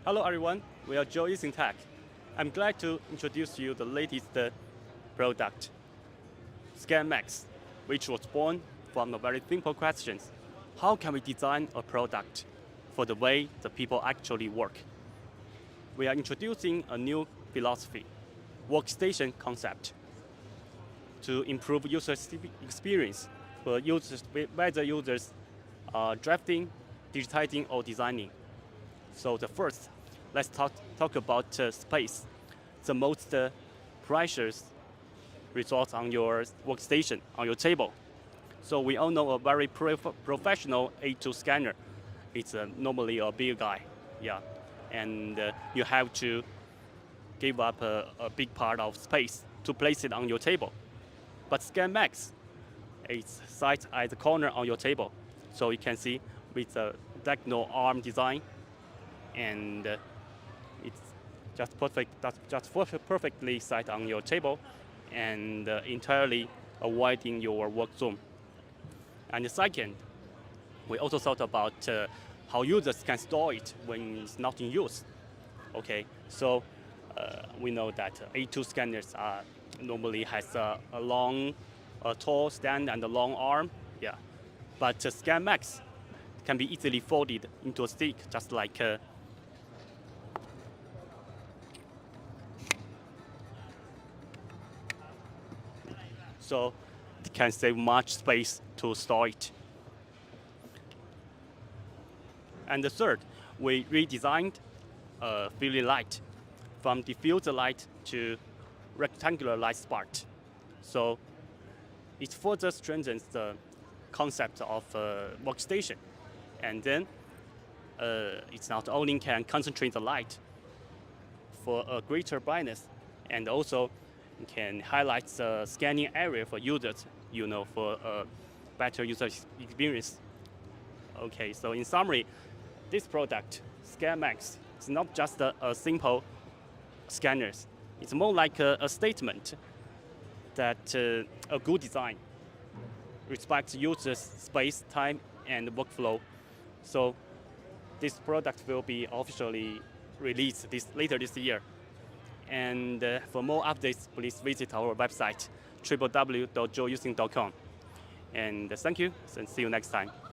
Hello everyone, we are Joyusing Tech. I'm glad to introduce you the latest product, ScanMax, which was born from a very simple question. How can we design a product for the way the people actually work? We are introducing a new philosophy, workstation concept, to improve user experience for users, whether users are drafting, digitizing, or designing. So the first, let's talk about space. The most precious resource on your workstation, on your table. So we all know a very professional A2 scanner. It's normally a big guy, yeah. And you have to give up a big part of space to place it on your table. But ScanMax, it's sits at the corner on your table. So you can see with a diagonal arm design, and it's just perfectly set on your table and entirely avoiding your work zone. And the second, we also thought about how users can store it when it's not in use. Okay, so we know that A2 scanners normally has a long, tall stand and a long arm, yeah. But ScanMax can be easily folded into a stick, just like so it can save much space to store it. And the third, we redesigned fairy light from diffuser light to rectangular light spark. So it further strengthens the concept of workstation. And then it not only can concentrate the light for a greater brightness, and also can highlight the scanning area for users, for a better user experience. Okay, so in summary, this product, ScanMax, is not just a simple scanner. It's more like a statement that a good design respects users' space, time, and workflow. So this product will be officially released later this year. And for more updates, please visit our website, www.joyusing.com. And thank you, and see you next time.